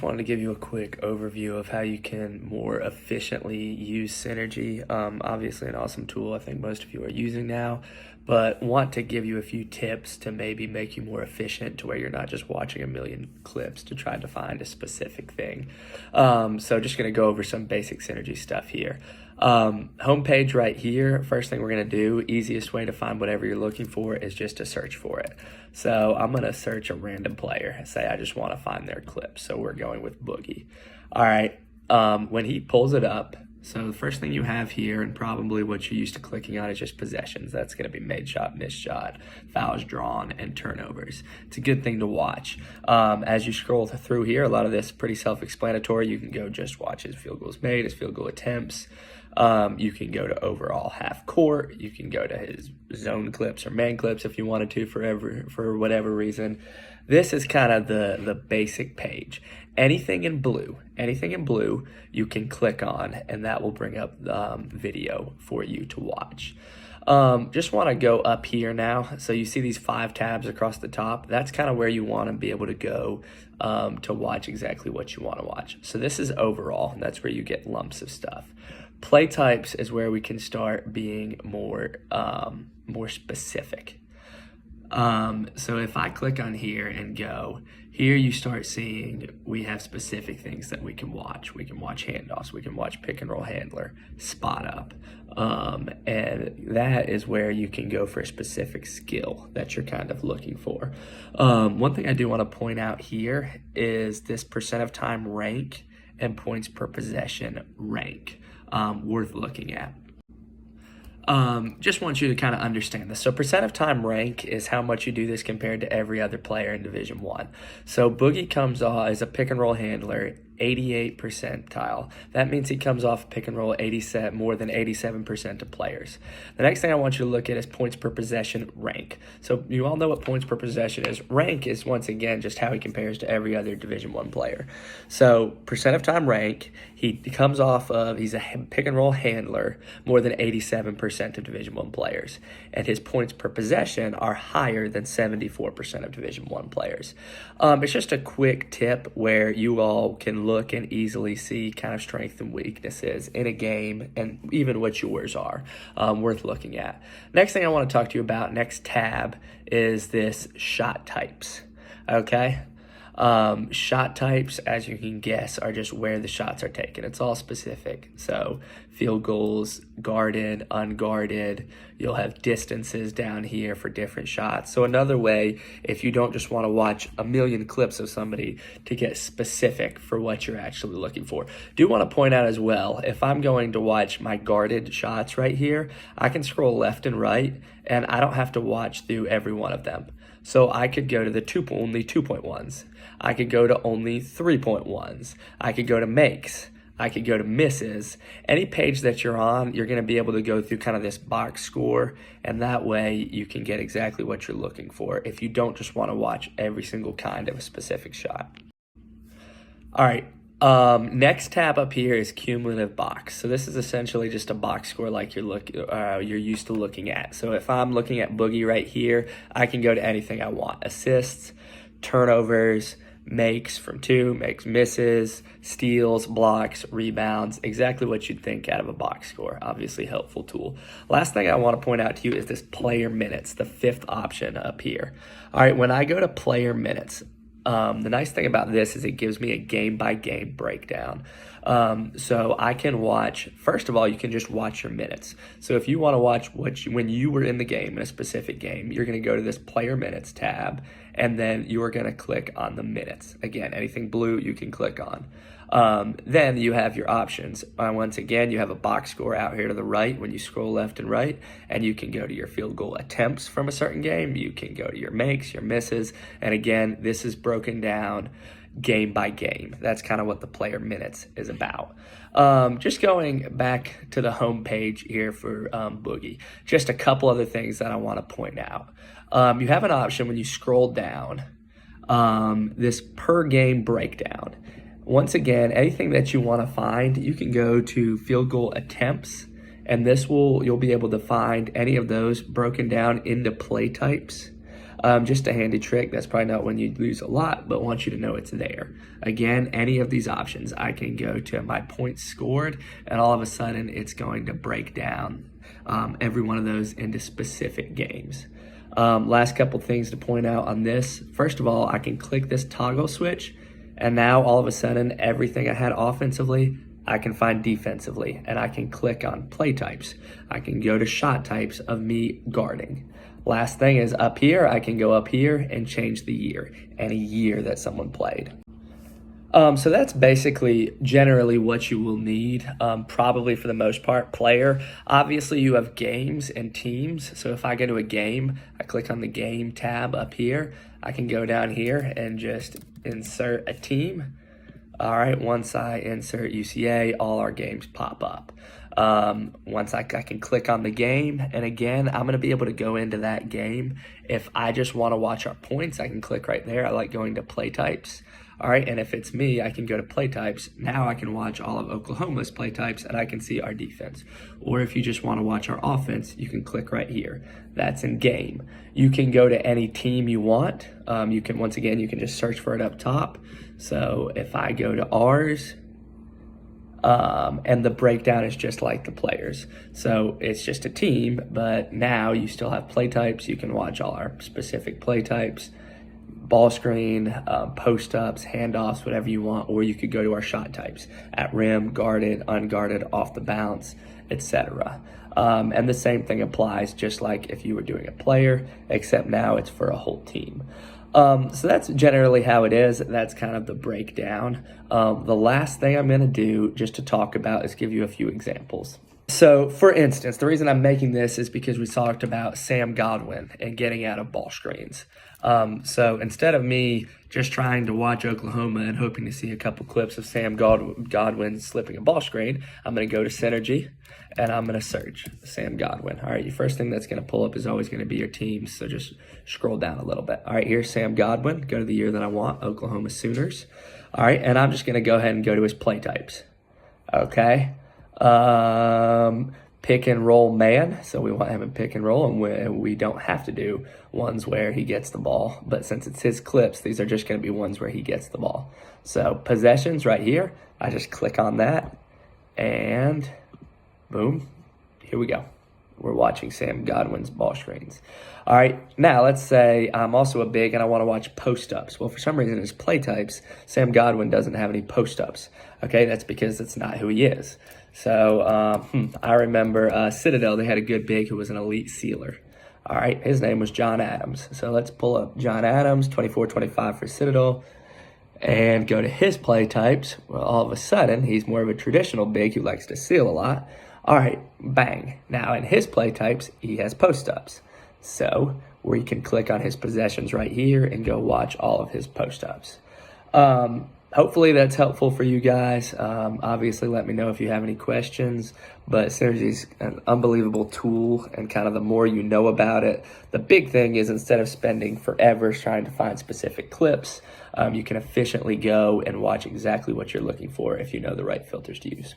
wanted to give you a quick overview of how you can more efficiently use Synergy. Obviously an awesome tool I think most of you are using now, but want to give you a few tips to maybe make you more efficient to where you're not just watching a million clips to try to find a specific thing. So just gonna go over some basic Synergy stuff here. Homepage right here, first thing we're gonna do, easiest way to find whatever you're looking for is just to search for it. So I'm gonna search a random player, say I just wanna find their clip. So we're going with Boogie. All right, when he pulls it up, so the first thing you have here, and probably what you're used to clicking on, is just possessions. That's gonna be made shot, missed shot, fouls drawn, and turnovers. It's a good thing to watch. As you scroll through here, a lot of this is pretty self-explanatory. You can go just watch his field goals made, his field goal attempts. You can go to overall half court. You can go to his zone clips or man clips if you wanted to for whatever reason. This is kind of the basic page. Anything in blue you can click on, and that will bring up video for you to watch. Just want to go up here now. So you see these 5 tabs across the top. That's kind of where you want to be able to go to watch exactly what you want to watch. So this is overall, and that's where you get lumps of stuff. Play types is where we can start being more specific. So if I click on here and go, here you start seeing we have specific things that we can watch. We can watch handoffs, we can watch pick and roll handler, spot up. And that is where you can go for a specific skill that you're kind of looking for. One thing I do want to point out here is this percent of time rank and points per possession rank. Worth looking at. Just want you to kind of understand this. So percent of time rank is how much you do this compared to every other player in Division 1. So Boogie comes off as a pick and roll handler, 88 percentile. That means he comes off pick and roll 87, more than 87% of players. The next thing I want you to look at is points per possession rank. So you all know what points per possession is. Rank is, once again, just how he compares to every other Division 1 player. So percent of time rank, he comes off of, he's a pick and roll handler, more than 87% of Division 1 players. And his points per possession are higher than 74% of Division 1 players. It's just a quick tip where you all can look and easily see kind of strengths and weaknesses in a game, and even what yours are, worth looking at. Next thing I want to talk to you about, next tab, is this shot types. Okay. Shot types, as you can guess, are just where the shots are taken. It's all specific. So field goals, guarded, unguarded. You'll have distances down here for different shots. So another way, if you don't just want to watch a million clips of somebody, to get specific for what you're actually looking for. Do want to point out as well, if I'm going to watch my guarded shots right here, I can scroll left and right, and I don't have to watch through every one of them. So I could go to the only 2.1s. I could go to only 3.1s. I could go to makes. I could go to misses. Any page that you're on, you're going to be able to go through kind of this box score, and that way you can get exactly what you're looking for if you don't just want to watch every single kind of a specific shot. All right. Next tab up here is cumulative box. So this is essentially just a box score like you're used to looking at. So if I'm looking at Boogie right here, I can go to anything I want. Assists, turnovers, makes from 2, makes, misses, steals, blocks, rebounds, exactly what you'd think out of a box score. Obviously helpful tool. Last thing I want to point out to you is this player minutes, the 5th option up here. All right, when I go to player minutes, the nice thing about this is it gives me a game-by-game breakdown. So I can watch, first of all, you can just watch your minutes. So if you want to watch when you were in the game, in a specific game, you're going to go to this player minutes tab, and then you are going to click on the minutes. Again, anything blue you can click on. Then you have your options. Once again, you have a box score out here to the right when you scroll left and right, and you can go to your field goal attempts from a certain game. You can go to your makes, your misses, and again, this is broken down game by game. That's kind of what the player minutes is about. Just going back to the home page here for Boogie, just a couple other things that I want to point out. You have an option when you scroll down, this per game breakdown. Once again, anything that you want to find, you can go to field goal attempts, and you'll be able to find any of those broken down into play types. Just a handy trick. That's probably not when you lose a lot, but want you to know it's there. Again, any of these options, I can go to my points scored, and all of a sudden it's going to break down every one of those into specific games. Last couple things to point out on this. First of all, I can click this toggle switch, and now all of a sudden everything I had offensively, I can find defensively, and I can click on play types. I can go to shot types of me guarding. Last thing is up here, I can go up here and change the year, any year that someone played. So that's basically generally what you will need, probably for the most part. Player, obviously you have games and teams. So if I go to a game, I click on the game tab up here. I can go down here and just insert a team. All right, once I insert UCA, all our games pop up. Once I can click on the game, and again, I'm going to be able to go into that game. If I just want to watch our points, I can click right there. I like going to play types. All right, and if it's me, I can go to play types. Now I can watch all of Oklahoma's play types, and I can see our defense. Or if you just want to watch our offense, you can click right here. That's in game. You can go to any team you want. You can, once again, you can just search for it up top. So if I go to ours, and the breakdown is just like the players. So it's just a team, but now you still have play types. You can watch all our specific play types. Ball screen, post-ups, handoffs, whatever you want, or you could go to our shot types at rim, guarded, unguarded, off the bounce, etc. And the same thing applies just like if you were doing a player, except now it's for a whole team. So that's generally how it is. That's kind of the breakdown. The last thing I'm going to do just to talk about is give you a few examples. So, for instance, the reason I'm making this is because we talked about Sam Godwin and getting out of ball screens. So instead of me just trying to watch Oklahoma and hoping to see a couple clips of Sam Godwin slipping a ball screen, I'm going to go to Synergy and I'm going to search Sam Godwin. All right, your first thing that's going to pull up is always going to be your teams, so just scroll down a little bit. All right, here's Sam Godwin. Go to the year that I want, Oklahoma Sooners. All right, and I'm just going to go ahead and go to his play types. Okay. Pick and roll man, so we want him in pick and roll, and we don't have to do ones where he gets the ball, but since it's his clips, these are just going to be ones where he gets the ball. So possessions right here, I just click on that, and boom, here we go. We're watching Sam Godwin's ball screens. All right, now let's say I'm also a big and I want to watch post-ups. Well, for some reason, his play types, Sam Godwin doesn't have any post-ups. Okay, that's because that's not who he is. So I remember Citadel, they had a good big who was an elite sealer. All right, his name was John Adams. So let's pull up John Adams, 24-25 for Citadel, and go to his play types. Well, all of a sudden, he's more of a traditional big who likes to seal a lot. All right, bang. Now in his play types, he has post-ups. So we can click on his possessions right here and go watch all of his post-ups. Hopefully that's helpful for you guys. Obviously, let me know if you have any questions. But Synergy is an unbelievable tool, and kind of the more you know about it, the big thing is instead of spending forever trying to find specific clips, you can efficiently go and watch exactly what you're looking for if you know the right filters to use.